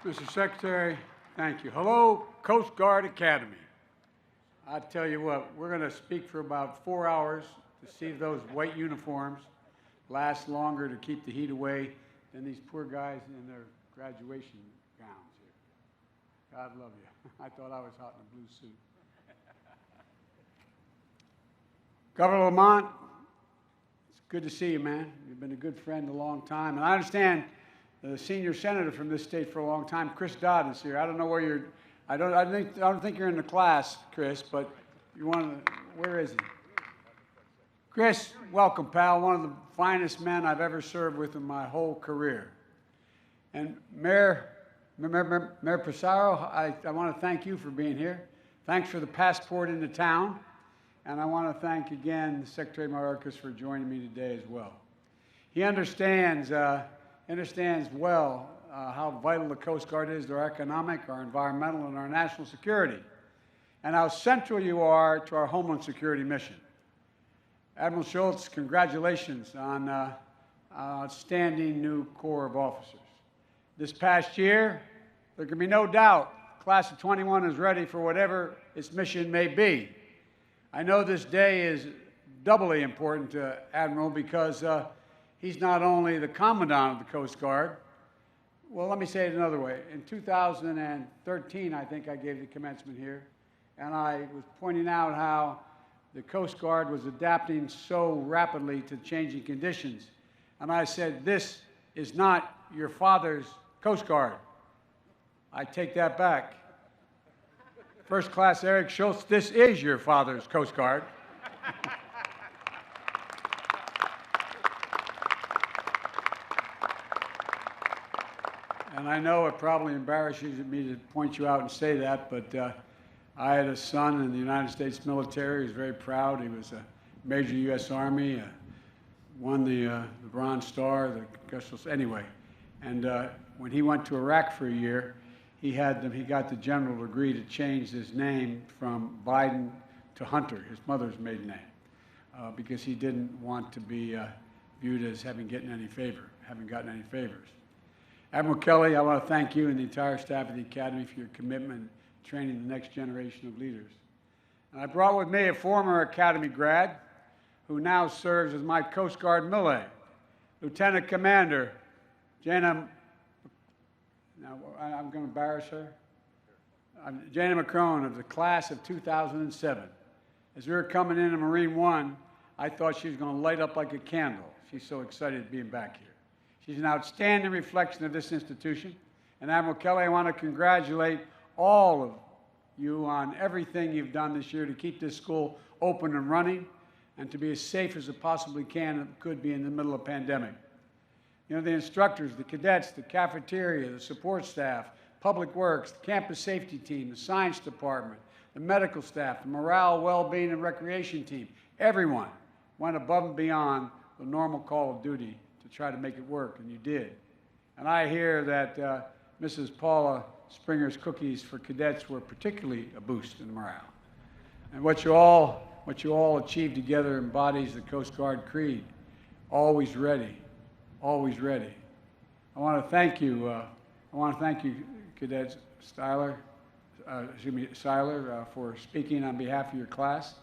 Mr. Secretary, thank you. Hello, Coast Guard Academy. I tell you what, we're going to speak for about 4 hours to see if those white uniforms last longer to keep the heat away than these poor guys in their graduation gowns here. God love you. I thought I was hot in a blue suit. Governor Lamont, it's good to see you, man. You've been a good friend a long time. And I understand the senior senator from this state for a long time, Chris Dodd, is here. I don't know where you're. I don't think you're in the class, Chris, but you want to. Where is he? Chris, welcome, pal. One of the finest men I've ever served with in my whole career. And Mayor Pissarro, I want to thank you for being here. Thanks for the passport into town. And I want to thank again Secretary Mayorkas for joining me today as well. He understands well how vital the Coast Guard is to our economic, our environmental, and our national security, and how central you are to our Homeland Security mission. Admiral Schultz, congratulations on an outstanding new Corps of officers. This past year, there can be no doubt the class of 21 is ready for whatever its mission may be. I know this day is doubly important to Admiral because he's not only the Commandant of the Coast Guard. Well, let me say it another way. In 2013, I think I gave the commencement here, and I was pointing out how the Coast Guard was adapting so rapidly to changing conditions. And I said, this is not your father's Coast Guard. I take that back. First Class Eric Schultz, this is your father's Coast Guard. And I know it probably embarrasses me to point you out and say that, but I had a son in the United States military. He was very proud. He was a Major U.S. Army, won the Bronze Star, the Congressional, anyway. And when he went to Iraq for a year, he got the general to agree to change his name from Biden to Hunter, his mother's maiden name, because he didn't want to be viewed as having gotten any favors. Admiral Kelly, I want to thank you and the entire staff of the Academy for your commitment to training the next generation of leaders. And I brought with me a former Academy grad who now serves as my Coast Guard Mille, Lieutenant Commander Jana. Now, I'm going to embarrass her. Jana McCrone of the class of 2007. As we were coming in Marine One, I thought she was going to light up like a candle. She's so excited being back here. She's an outstanding reflection of this institution. And Admiral Kelly, I want to congratulate all of you on everything you've done this year to keep this school open and running and to be as safe as it possibly could be in the middle of a pandemic. You know, the instructors, the cadets, the cafeteria, the support staff, public works, the campus safety team, the science department, the medical staff, the morale, well-being, and recreation team, everyone went above and beyond the normal call of duty to try to make it work, and you did. And I hear that Mrs. Paula Springer's cookies for cadets were particularly a boost in morale. And what you all achieved together embodies the Coast Guard creed, always ready. Always ready. I want to thank you, Cadet Seiler, for speaking on behalf of your class,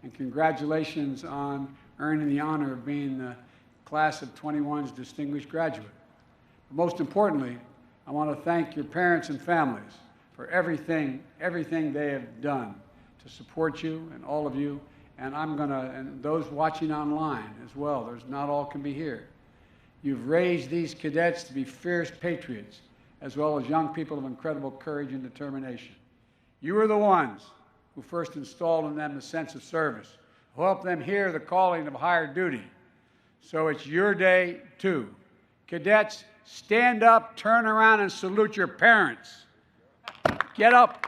and congratulations on earning the honor of being the Class of 21's distinguished graduate. But most importantly, I want to thank your parents and families for everything they have done to support you and all of you, and those watching online as well. There's not all can be here. You've raised these cadets to be fierce patriots, as well as young people of incredible courage and determination. You are the ones who first installed in them the sense of service, who helped them hear the calling of higher duty. So it's your day, too. Cadets, stand up, turn around, and salute your parents. Get up,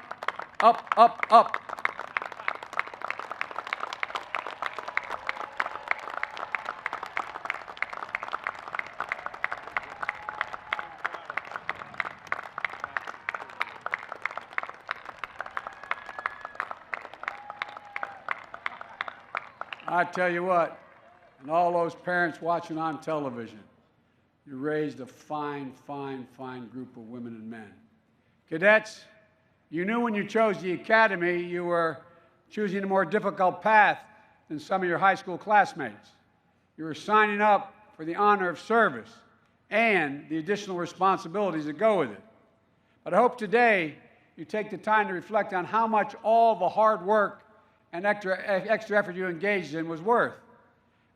up, up, up. I tell you what, and all those parents watching on television, you raised a fine, fine, fine group of women and men. Cadets, you knew when you chose the academy you were choosing a more difficult path than some of your high school classmates. You were signing up for the honor of service and the additional responsibilities that go with it. But I hope today you take the time to reflect on how much all the hard work and extra effort you engaged in was worth.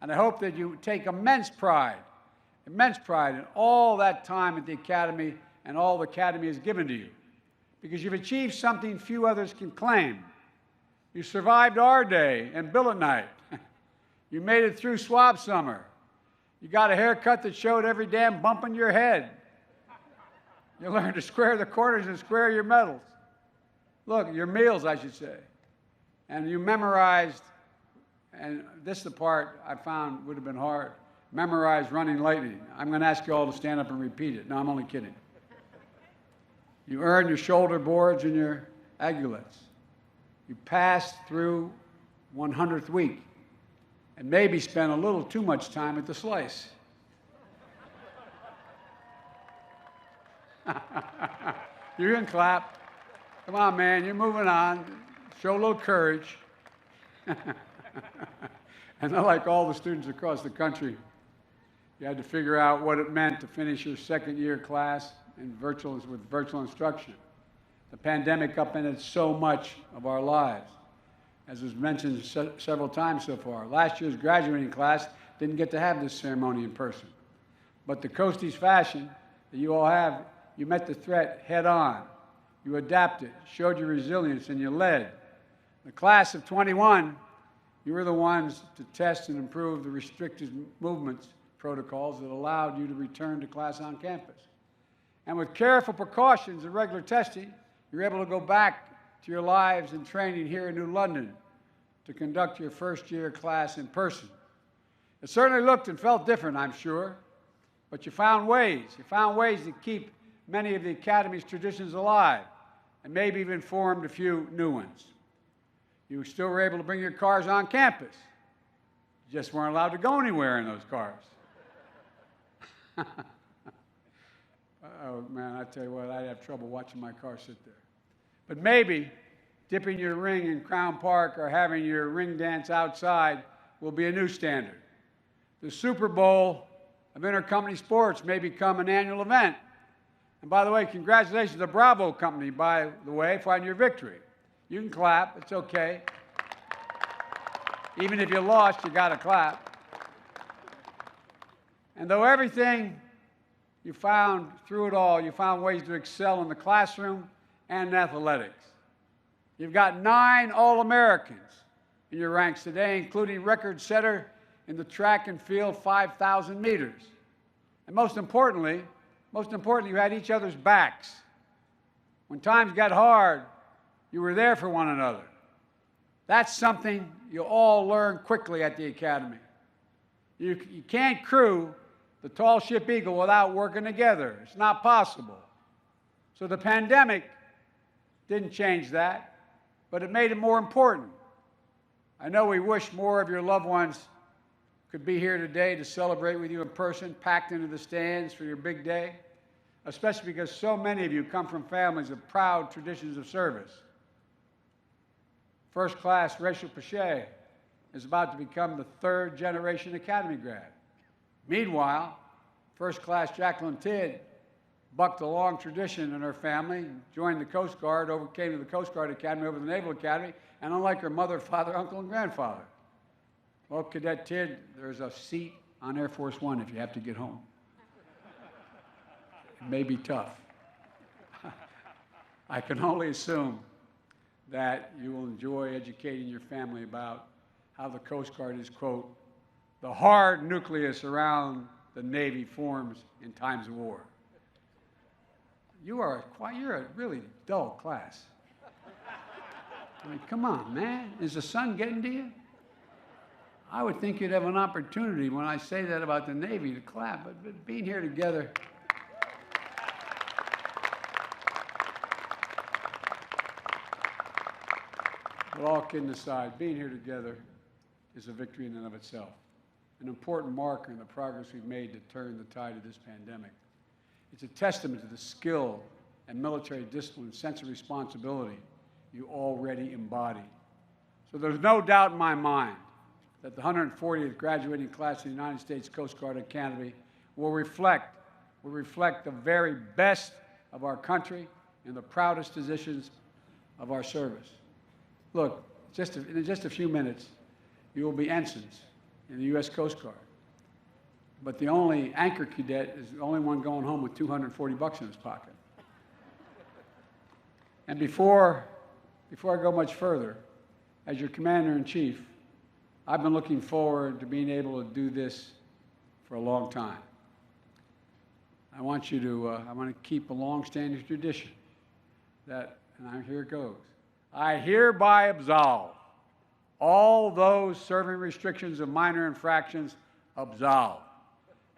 And I hope that you take immense pride in all that time at the Academy and all the Academy has given to you, because you've achieved something few others can claim. You survived our day and billet night. You made it through swab summer. You got a haircut that showed every damn bump in your head. You learned to square the corners and square your medals. Look, your meals, I should say. And you memorized, and this is the part I found would have been hard, memorized running lightning. I'm going to ask you all to stand up and repeat it. No, I'm only kidding. You earned your shoulder boards and your aiguillettes. You passed through 100th week and maybe spent a little too much time at the slice. You can clap. Come on, man, you're moving on. Show a little courage. And like all the students across the country, you had to figure out what it meant to finish your second year class with virtual instruction. The pandemic upended so much of our lives, as was mentioned several times so far. Last year's graduating class didn't get to have this ceremony in person. But the Coasties fashion that you all have, you met the threat head on. You adapted, showed your resilience, and you led. The class of 21, you were the ones to test and improve the restricted movements protocols that allowed you to return to class on campus. And with careful precautions and regular testing, you were able to go back to your lives and training here in New London to conduct your first year class in person. It certainly looked and felt different, I'm sure, but you found ways. You found ways to keep many of the Academy's traditions alive and maybe even formed a few new ones. You still were able to bring your cars on campus. You just weren't allowed to go anywhere in those cars. Oh, man, I tell you what, I'd have trouble watching my car sit there. But maybe dipping your ring in Crown Park or having your ring dance outside will be a new standard. The Super Bowl of intercompany sports may become an annual event. And by the way, congratulations to Bravo Company, by the way, for your victory. You can clap, it's okay. Even if you lost, you got to clap. And though everything you found through it all, you found ways to excel in the classroom and in athletics. You've got 9 All-Americans in your ranks today, including record setter in the track and field 5,000 meters. And most importantly, you had each other's backs. When times got hard, you were there for one another. That's something you all learn quickly at the Academy. You can't crew the tall ship Eagle without working together. It's not possible. So the pandemic didn't change that, but it made it more important. I know we wish more of your loved ones could be here today to celebrate with you in person, packed into the stands for your big day, especially because so many of you come from families of proud traditions of service. First class Rachel Pache is about to become the 3rd generation Academy grad. Meanwhile, first class Jacqueline Tidd bucked a long tradition in her family, joined the Coast Guard, came to the Coast Guard Academy over the Naval Academy, and unlike her mother, father, uncle, and grandfather. Well, Cadet Tidd, there's a seat on Air Force One if you have to get home. It may be tough. I can only assume that you will enjoy educating your family about how the Coast Guard is, quote, the hard nucleus around the Navy forms in times of war. You're a really dull class. I mean, come on, man. Is the sun getting to you? I would think you'd have an opportunity when I say that about the Navy to clap, but being here together. But all kidding aside, being here together is a victory in and of itself, an important marker in the progress we've made to turn the tide of this pandemic. It's a testament to the skill and military discipline, sense of responsibility you already embody. So there's no doubt in my mind that the 140th graduating class of the United States Coast Guard Academy will reflect the very best of our country and the proudest traditions of our service. Look, in just a few minutes, you will be ensigns in the U.S. Coast Guard. But the only anchor cadet is the only one going home with $240 in his pocket. And before I go much further, as your Commander-in-Chief, I've been looking forward to being able to do this for a long time. I want to keep a long-standing tradition and here it goes. I hereby absolve all those serving restrictions of minor infractions absolved.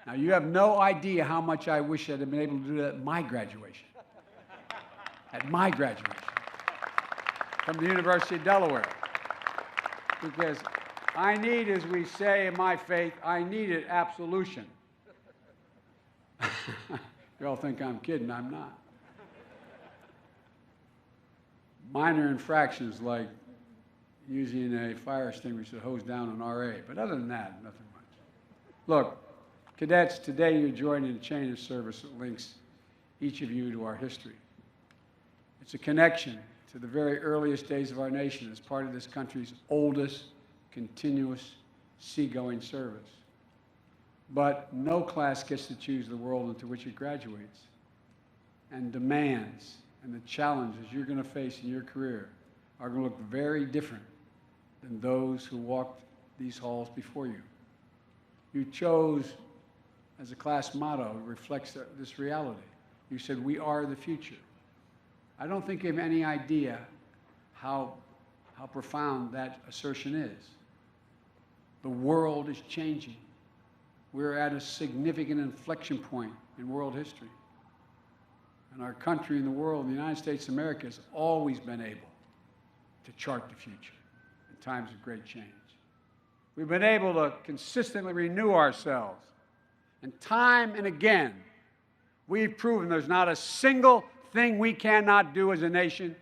Now, you have no idea how much I wish I'd have been able to do that at my graduation. At my graduation from the University of Delaware. Because I need, as we say in my faith, I needed absolution. You all think I'm kidding, I'm not. Minor infractions like using a fire extinguisher to hose down an RA, but other than that, nothing much. Look, cadets, today you're joining a chain of service that links each of you to our history. It's a connection to the very earliest days of our nation as part of this country's oldest continuous seagoing service. But no class gets to choose the world into which it graduates. And demands and the challenges you're going to face in your career are going to look very different than those who walked these halls before you. You chose, as a class motto, reflects this reality. You said, "We are the future." I don't think you have any idea how profound that assertion is. The world is changing. We're at a significant inflection point in world history. And our country and the world, the United States of America, has always been able to chart the future in times of great change. We've been able to consistently renew ourselves. And time and again, we've proven there's not a single thing we cannot do as a nation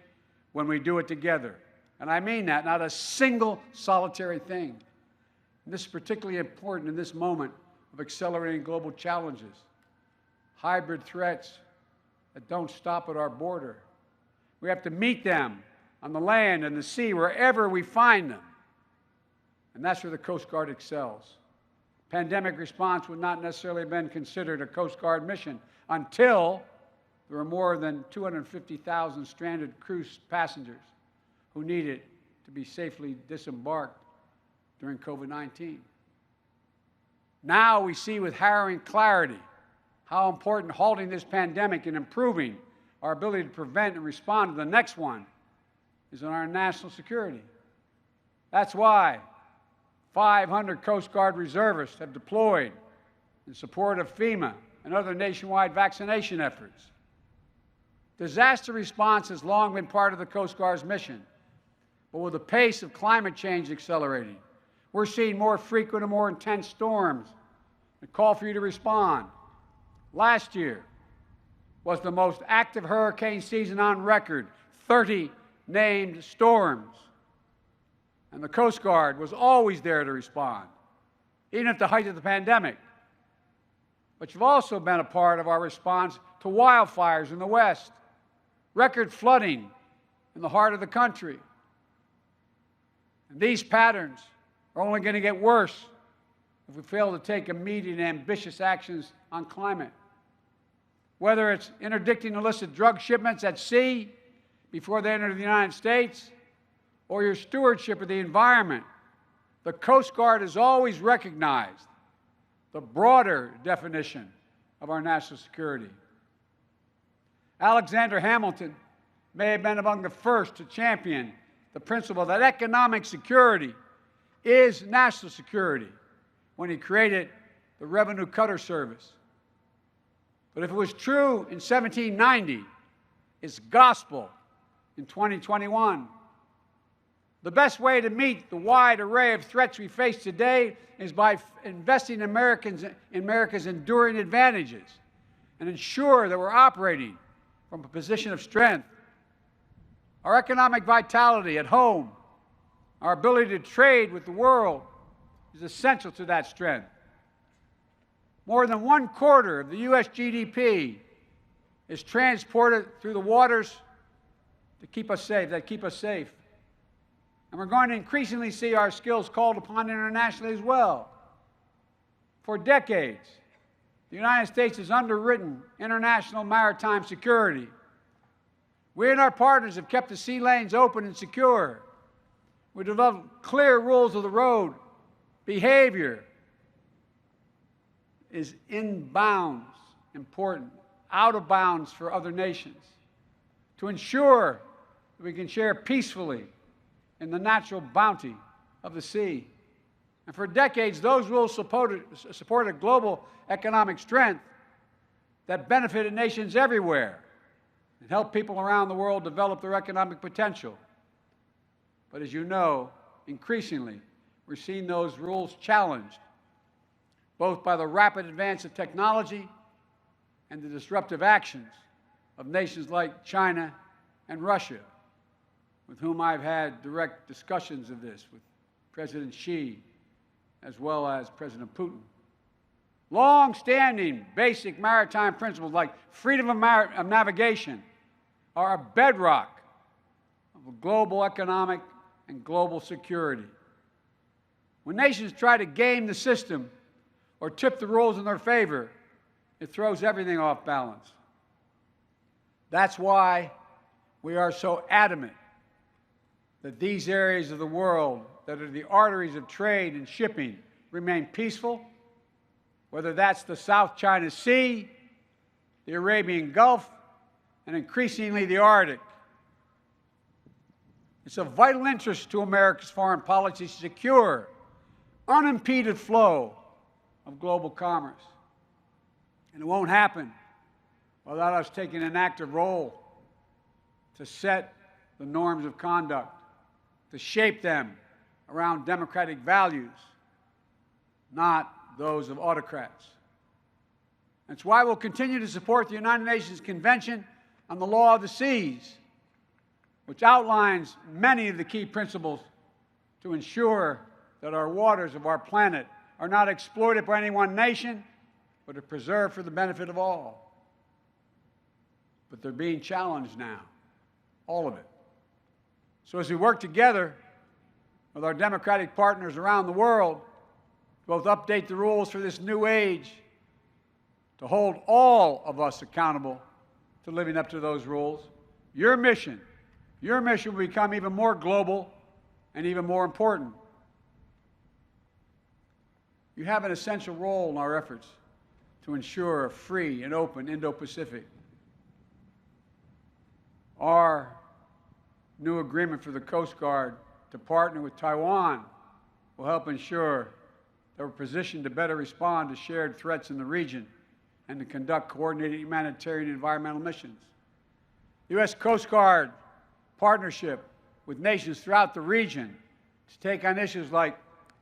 when we do it together. And I mean that, not a single solitary thing. And this is particularly important in this moment of accelerating global challenges, hybrid threats that don't stop at our border. We have to meet them on the land and the sea, wherever we find them. And that's where the Coast Guard excels. Pandemic response would not necessarily have been considered a Coast Guard mission until there were more than 250,000 stranded cruise passengers who needed to be safely disembarked during COVID-19. Now we see with harrowing clarity how important halting this pandemic and improving our ability to prevent and respond to the next one is in our national security. That's why 500 Coast Guard reservists have deployed in support of FEMA and other nationwide vaccination efforts. Disaster response has long been part of the Coast Guard's mission, but with the pace of climate change accelerating, we're seeing more frequent and more intense storms that call for you to respond. Last year was the most active hurricane season on record, 30 named storms. And the Coast Guard was always there to respond, even at the height of the pandemic. But you've also been a part of our response to wildfires in the West, record flooding in the heart of the country. And these patterns are only going to get worse if we fail to take immediate and ambitious actions on climate. Whether it's interdicting illicit drug shipments at sea before they enter the United States, or your stewardship of the environment, the Coast Guard has always recognized the broader definition of our national security. Alexander Hamilton may have been among the first to champion the principle that economic security is national security when he created the Revenue Cutter Service. But if it was true in 1790, it's gospel in 2021. The best way to meet the wide array of threats we face today is by investing in America's enduring advantages and ensure that we're operating from a position of strength. Our economic vitality at home, our ability to trade with the world is essential to that strength. More than 1/4 of the U.S. GDP is transported through the waters to keep us safe, And we're going to increasingly see our skills called upon internationally as well. For decades, the United States has underwritten international maritime security. We and our partners have kept the sea lanes open and secure. We developed clear rules of the road. Behavior is in bounds, important, out of bounds for other nations, to ensure that we can share peacefully in the natural bounty of the sea. And for decades, those rules supported global economic strength that benefited nations everywhere and helped people around the world develop their economic potential. But as you know, increasingly, we're seeing those rules challenged, both by the rapid advance of technology and the disruptive actions of nations like China and Russia, with whom I've had direct discussions of this with President Xi as well as President Putin. Long-standing basic maritime principles like freedom of navigation are a bedrock of global economic and global security. When nations try to game the system or tip the rules in their favor, it throws everything off balance. That's why we are so adamant that these areas of the world that are the arteries of trade and shipping remain peaceful, whether that's the South China Sea, the Arabian Gulf, and increasingly the Arctic. It's of vital interest to America's foreign policy to secure unimpeded flow of global commerce. And it won't happen without us taking an active role to set the norms of conduct, to shape them around democratic values, not those of autocrats. That's why we'll continue to support the United Nations Convention on the Law of the Seas, which outlines many of the key principles to ensure that our waters of our planet are not exploited by any one nation, but are preserved for the benefit of all. But they're being challenged now, all of it. So as we work together with our democratic partners around the world, both update the rules for this new age, to hold all of us accountable to living up to those rules, your mission will become even more global and even more important. You have an essential role in our efforts to ensure a free and open Indo-Pacific. Our new agreement for the Coast Guard to partner with Taiwan will help ensure that we're positioned to better respond to shared threats in the region and to conduct coordinated humanitarian and environmental missions. The U.S. Coast Guard partnership with nations throughout the region to take on issues like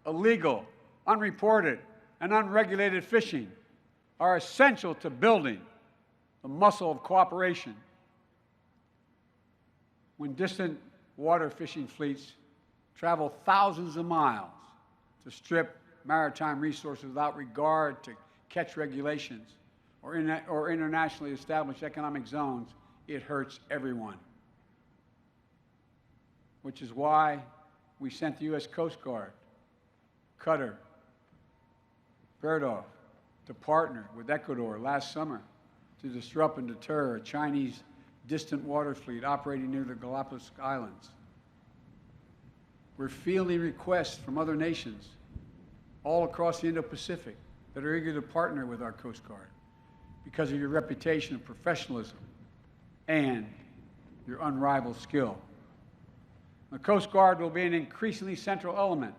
illegal, unreported, and unregulated fishing are essential to building the muscle of cooperation. When distant water fishing fleets travel thousands of miles to strip maritime resources without regard to catch regulations or internationally established economic zones, it hurts everyone. Which is why we sent the U.S. Coast Guard, Qatar, Berdoff, to partner with Ecuador last summer to disrupt and deter a Chinese distant water fleet operating near the Galapagos Islands. We're fielding requests from other nations all across the Indo-Pacific that are eager to partner with our Coast Guard because of your reputation of professionalism and your unrivaled skill. The Coast Guard will be an increasingly central element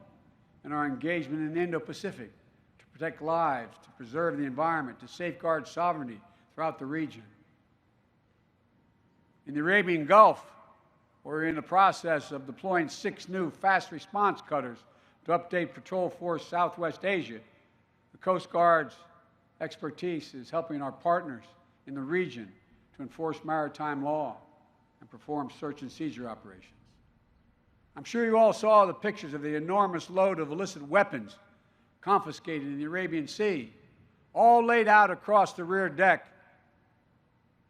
in our engagement in the Indo-Pacific to protect lives, to preserve the environment, to safeguard sovereignty throughout the region. In the Arabian Gulf, we're in the process of deploying 6 new fast response cutters to update Patrol Force Southwest Asia. The Coast Guard's expertise is helping our partners in the region to enforce maritime law and perform search and seizure operations. I'm sure you all saw the pictures of the enormous load of illicit weapons confiscated in the Arabian Sea, all laid out across the rear deck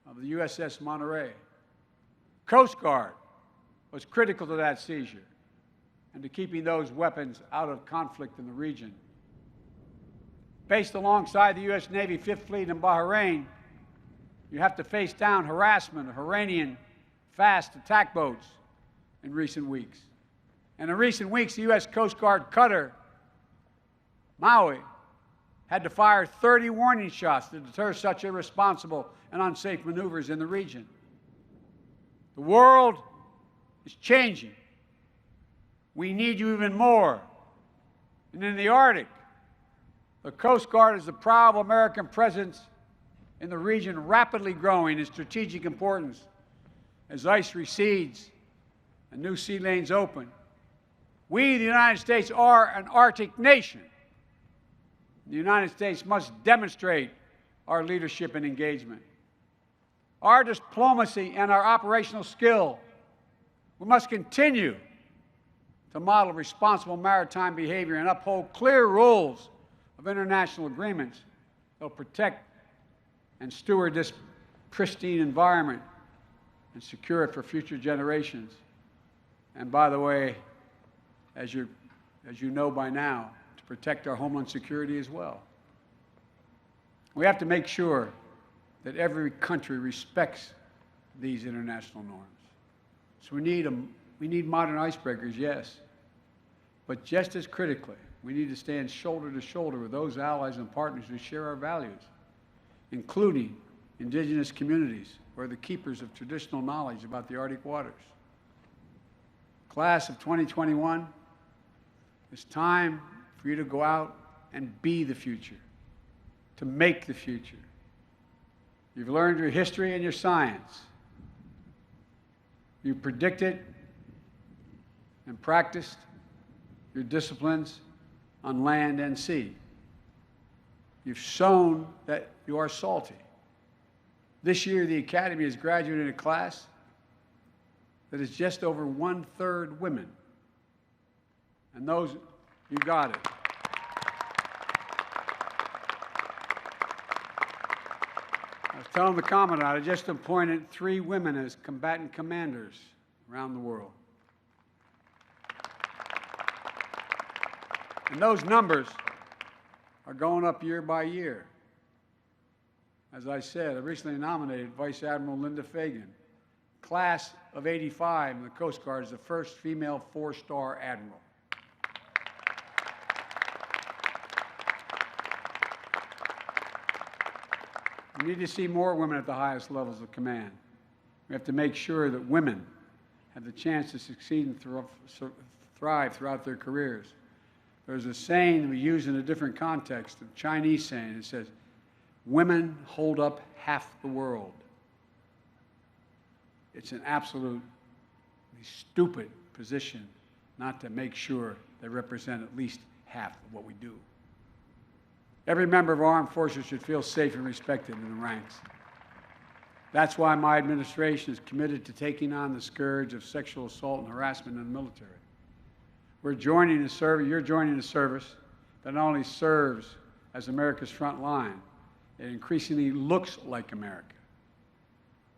of the USS Monterey. Coast Guard was critical to that seizure and to keeping those weapons out of conflict in the region. Based alongside the U.S. Navy Fifth Fleet in Bahrain, you have to face down harassment of Iranian fast attack boats in recent weeks. And in recent weeks, the U.S. Coast Guard cutter, Maui, had to fire 30 warning shots to deter such irresponsible and unsafe maneuvers in the region. The world is changing. We need you even more. And in the Arctic, the Coast Guard is a proud American presence in the region, rapidly growing in strategic importance as ice recedes and new sea lanes open. We, the United States, are an Arctic nation. The United States must demonstrate our leadership and engagement. Our diplomacy and our operational skill, we must continue to model responsible maritime behavior and uphold clear rules of international agreements that will protect and steward this pristine environment and secure it for future generations. And by the way, as you know by now, to protect our homeland security as well. We have to make sure that every country respects these international norms. So we need modern icebreakers, yes, but just as critically, we need to stand shoulder to shoulder with those allies and partners who share our values, including indigenous communities who are the keepers of traditional knowledge about the Arctic waters. Class of 2021, it's time for you to go out and be the future, to make the future. You've learned your history and your science. You predicted and practiced your disciplines on land and sea. You've shown that you are salty. This year, the Academy has graduated a class that is just over 1/3 women. And those, you got it. I was telling the Commandant, I just appointed 3 women as combatant commanders around the world. And those numbers are going up year by year. As I said, I recently nominated Vice Admiral Linda Fagan. Class of '85 in the Coast Guard is the first female 4-star admiral. We need to see more women at the highest levels of command. We have to make sure that women have the chance to succeed and thrive throughout their careers. There's a saying that we use in a different context, a Chinese saying. It says, women hold up half the world. It's an absolutely stupid position not to make sure they represent at least half of what we do. Every member of our armed forces should feel safe and respected in the ranks. That's why my administration is committed to taking on the scourge of sexual assault and harassment in the military. You're joining a service that not only serves as America's front line, it increasingly looks like America.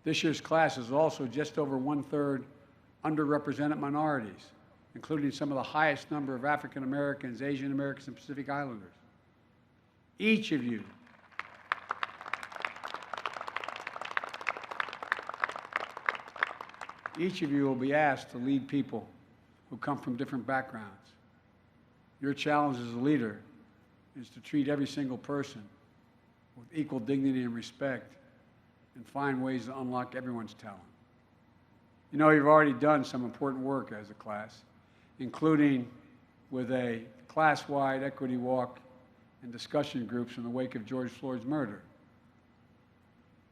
This year's class is also just over 1/3 underrepresented minorities, including some of the highest number of African Americans, Asian Americans, and Pacific Islanders. Each of you will be asked to lead people who come from different backgrounds. Your challenge as a leader is to treat every single person with equal dignity and respect and find ways to unlock everyone's talent. You know, you've already done some important work as a class, including with a class-wide equity walk and discussion groups in the wake of George Floyd's murder.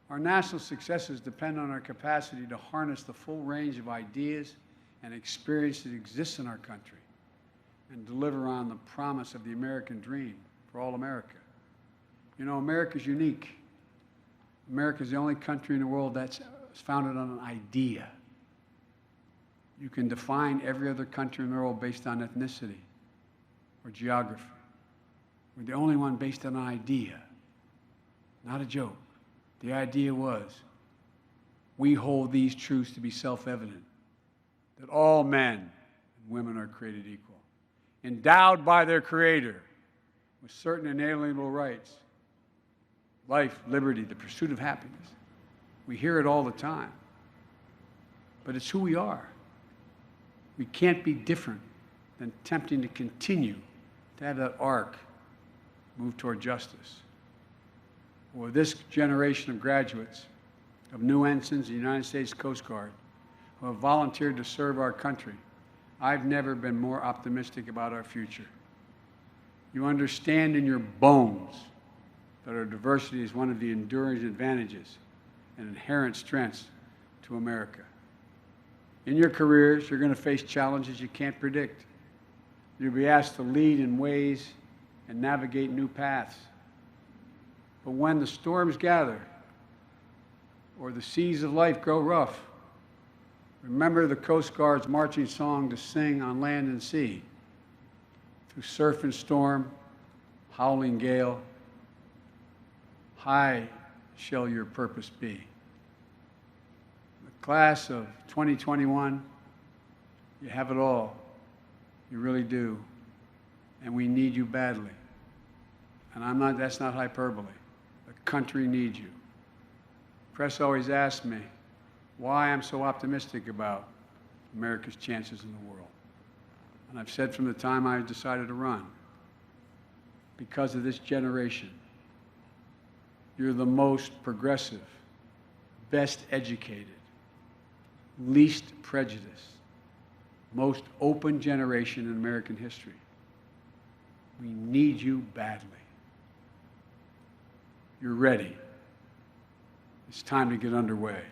Our national successes depend on our capacity to harness the full range of ideas and experience that exists in our country and deliver on the promise of the American dream for all America. You know, America's unique. America is the only country in the world that's founded on an idea. You can define every other country in the world based on ethnicity or geography. We're the only one based on an idea, not a joke. The idea was, we hold these truths to be self-evident, that all men and women are created equal, endowed by their Creator with certain inalienable rights, life, liberty, the pursuit of happiness. We hear it all the time, but it's who we are. We can't be different than attempting to continue to have that arc move toward justice. Or this generation of graduates, of new ensigns in the United States Coast Guard, who have volunteered to serve our country, I've never been more optimistic about our future. You understand in your bones that our diversity is one of the enduring advantages and inherent strengths to America. In your careers, you're going to face challenges you can't predict. You'll be asked to lead in ways and navigate new paths. But when the storms gather or the seas of life grow rough, remember the Coast Guard's marching song to sing on land and sea. Through surf and storm, howling gale, high shall your purpose be. The class of 2021, you have it all. You really do. And we need you badly. And that's not hyperbole. The country needs you. Press always asks me why I'm so optimistic about America's chances in the world. And I've said from the time I decided to run, because of this generation, you're the most progressive, best educated, least prejudiced, most open generation in American history. We need you badly. You're ready. It's time to get underway.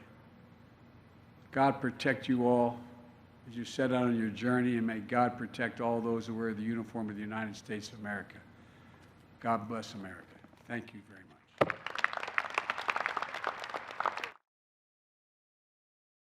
God protect you all as you set out on your journey, and may God protect all those who wear the uniform of the United States of America. God bless America. Thank you very much.